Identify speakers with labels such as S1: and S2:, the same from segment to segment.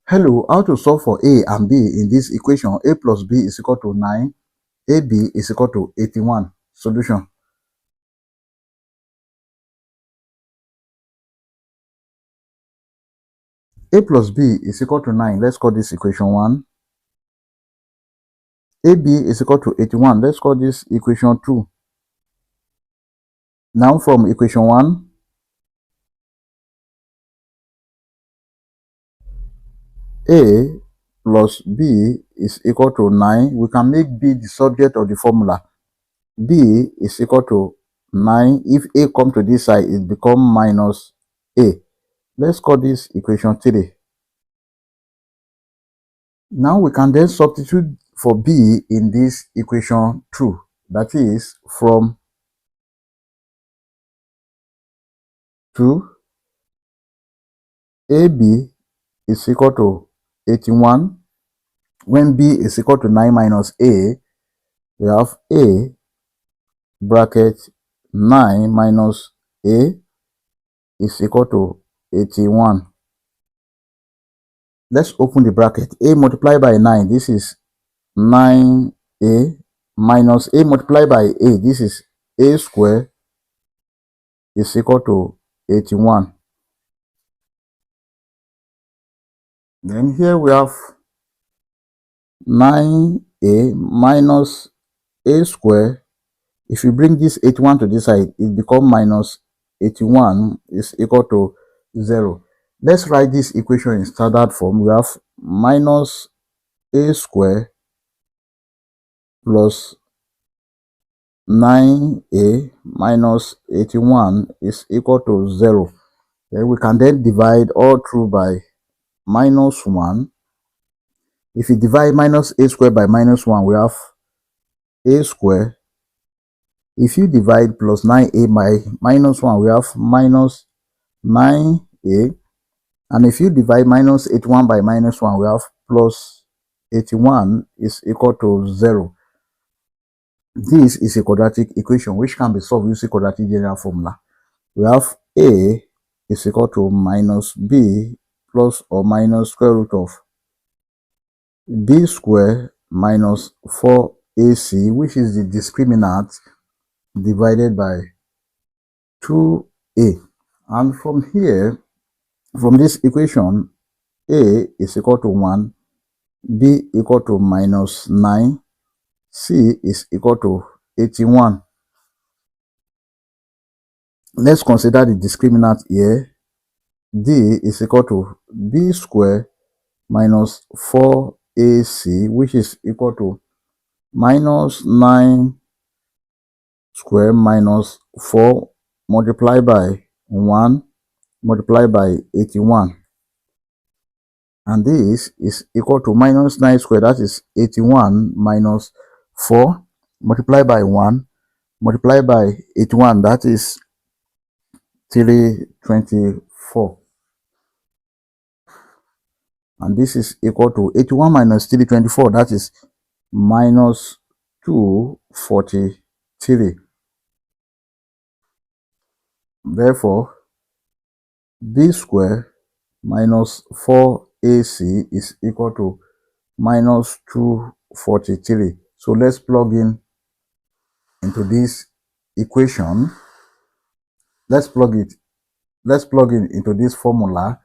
S1: Hello, how to solve for a and b in this equation? A plus b is equal to 9, ab is equal to 81. Solution. A plus b is equal to 9. Let's call this equation 1. AB is equal to 81. Let's call this equation 2. Now from equation 1, a plus b is equal to 9. We can make b the subject of the formula. B is equal to 9. If a come to this side, it becomes minus a. Let's call this equation 3. Now we can then substitute for b in this equation 2. That is, from 2, ab is equal to 81. When b is equal to 9 minus a, we have a bracket 9 minus a is equal to 81. Let's open the bracket. A multiplied by 9, this is 9a, minus a multiplied by a, this is a square, is equal to 81. Then here we have 9a minus a square. If you bring this 81 to this side, it becomes minus 81 is equal to 0. Let's write this equation in standard form. We have minus a square plus 9a minus 81 is equal to 0. Then we can then divide all through by minus 1. If you divide minus a square by minus 1, we have a square. If you divide plus 9a by minus 1, we have minus 9a. And if you divide minus 81 by minus 1, we have plus 81 is equal to 0. This is a quadratic equation which can be solved using quadratic general formula. We have a is equal to minus b plus or minus square root of b square minus 4ac, which is the discriminant, divided by 2a. And from here, from this equation, a is equal to 1, b equal to minus 9, c is equal to 81. Let's consider the discriminant here. D is equal to b square minus 4ac, which is equal to minus 9 square minus 4 multiplied by 1 multiplied by 81. And this is equal to minus 9 square, that is 81 minus 4 multiplied by 1 multiplied by 81, that is 324. And this is equal to 81 minus 324, that is minus 243. Therefore, b square minus 4ac is equal to minus 243. So let's plug in into this equation. Let's plug in into this formula.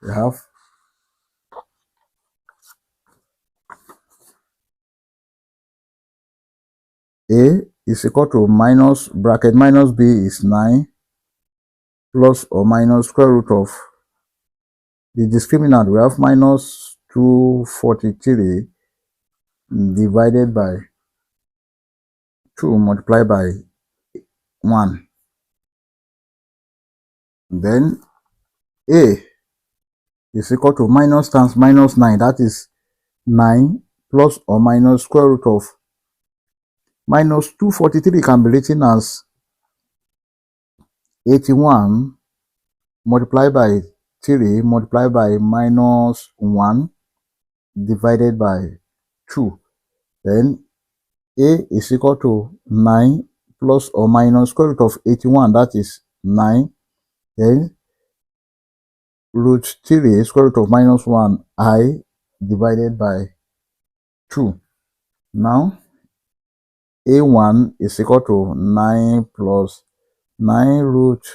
S1: We have a is equal to minus bracket minus b is 9 plus or minus square root of the discriminant. We have minus 243 divided by 2 multiplied by 1. Then a is equal to minus times minus 9, that is 9 plus or minus square root of minus 243 can be written as 81 multiplied by 3 multiplied by minus 1 divided by 2. Then a is equal to 9 plus or minus square root of 81, that is 9. Then root 3 square root of minus 1 I divided by 2. Now, A1 is equal to 9 plus 9 root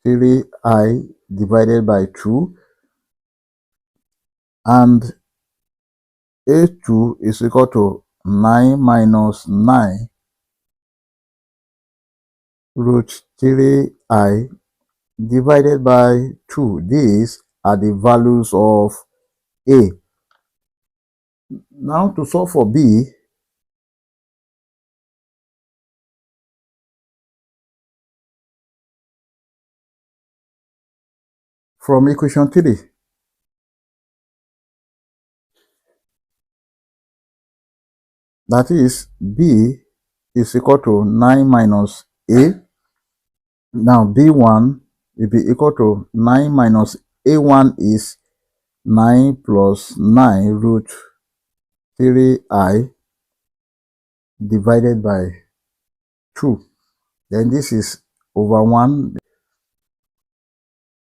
S1: 3I divided by 2, and A2 is equal to 9 minus 9 root 3I divided by 2. These are the values of A. Now to solve for B, from equation 3, that is, B is equal to 9 minus A. Now B1 will be equal to 9 minus A1 is 9 plus 9 root 3I divided by 2. Then this is over 1.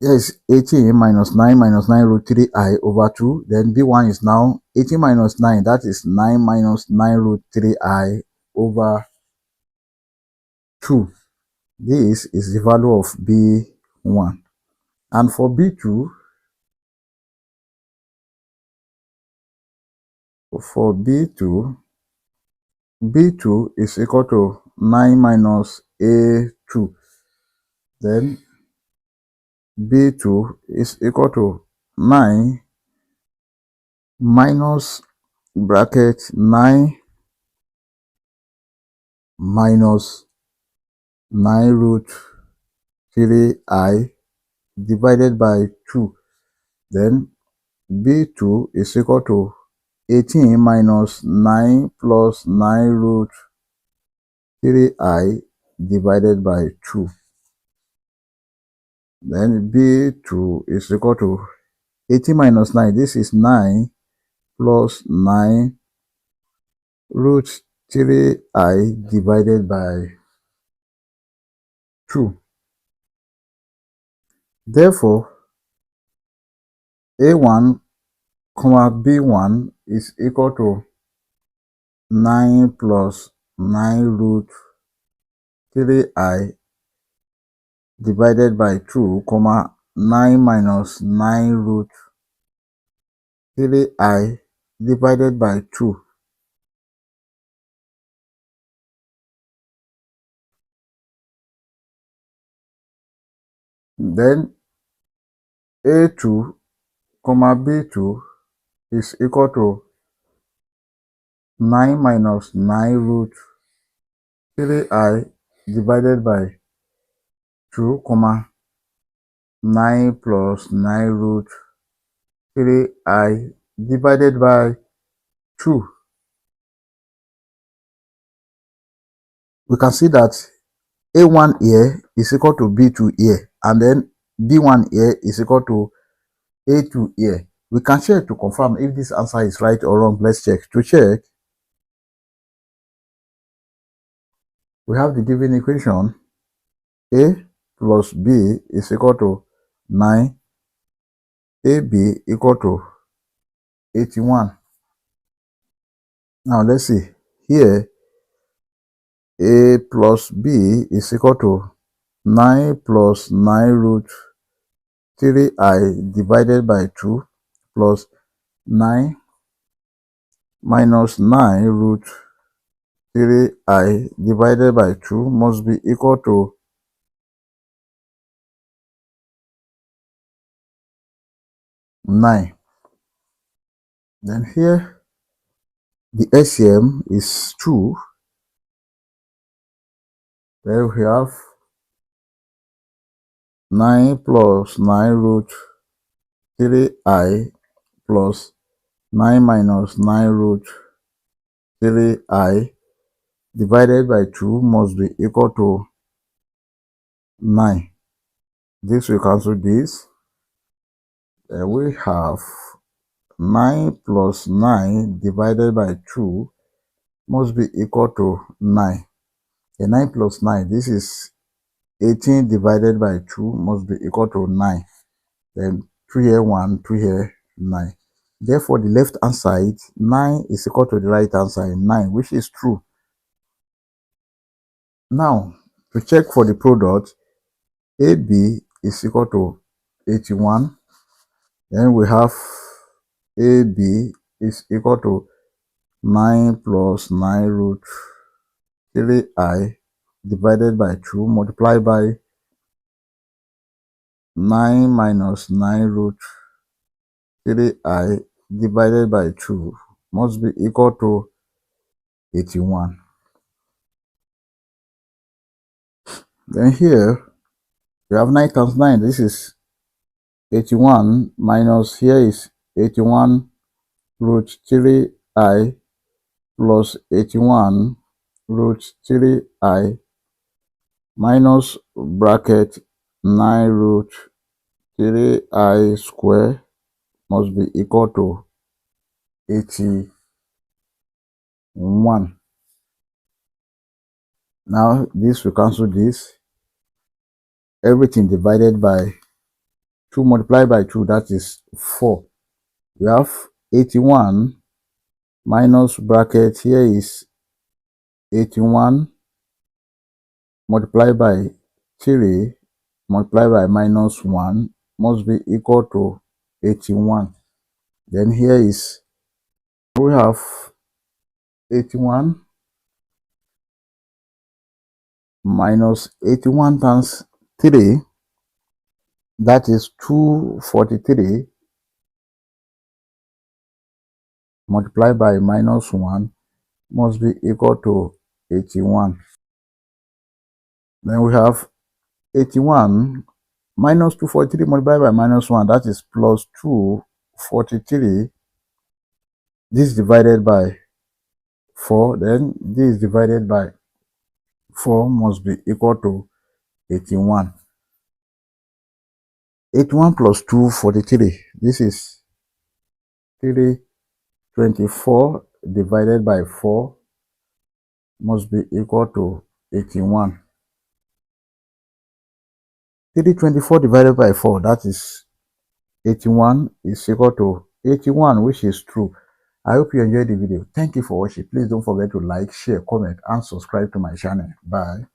S1: Yes, 18 minus 9 root 3I over 2. Then B1 is now 18 minus 9. That is 9 minus 9 root 3I over 2. This is the value of B1. And for B2, B2 is equal to 9 minus A2. Then B2 is equal to 9 minus bracket 9 minus 9 root 3I divided by 2. Then B2 is equal to 18 minus 9 plus 9 root 3I divided by 2. Then B2 is equal to 18 minus 9. This is 9 plus 9 root 3I divided by 2. Therefore, A1, B1 is equal to 9 plus 9 root 3I divided by 2, 9 minus 9 root 3I divided by 2. Then A2, B2 is equal to 9 minus 9 root 3I divided by 2, 9 plus 9 root 3I divided by 2. We can see that A1 here is equal to B2 here, and then B1 here is equal to A2 here. We can check to confirm if this answer is right or wrong. Let's check. To check, we have the given equation. A plus B is equal to 9. AB equal to 81. Now let's see. Here, A plus B is equal to 9 plus 9 root 3I divided by 2 plus 9 minus 9 root 3I divided by 2 must be equal to 9. Then here, the LCM is 2. Then we have 9 plus 9 root 3I plus 9 minus 9 root 3I divided by 2 must be equal to 9. This will cancel this. Then we have 9 plus 9 divided by 2 must be equal to 9. And 9 plus 9, this is 18 divided by 2 must be equal to 9. Then 3 here 1, 3 here 9. Therefore, the left hand side, 9 is equal to the right hand side, 9, which is true. Now, to check for the product, AB is equal to 81. Then we have AB is equal to 9 plus 9 root 3I divided by 2 multiplied by 9 minus 9 root 3I divided by 2 must be equal to 81. Then here, we have 9 times 9. This is 81 minus here is 81 root 3I plus 81 root 3I minus bracket 9 root 3I square must be equal to 81. Now this will cancel this. Everything divided by 2 multiplied by 2, that is 4. We have 81 minus bracket here is 81 multiplied by 3 multiplied by minus 1 must be equal to 81. Then here is, we have 81 minus 81 times 3, that is 243 multiplied by minus 1 must be equal to 81. Then we have 81 minus 243 multiplied by minus 1, that is plus 243. This divided by 4, then this divided by 4 must be equal to 81. 81 plus 243, this is 324 divided by 4 must be equal to 81. 324 divided by 4, that is 81, is equal to 81, which is true. I hope you enjoyed the video. Thank you for watching. Please don't forget to like, share, comment, and subscribe to my channel. Bye.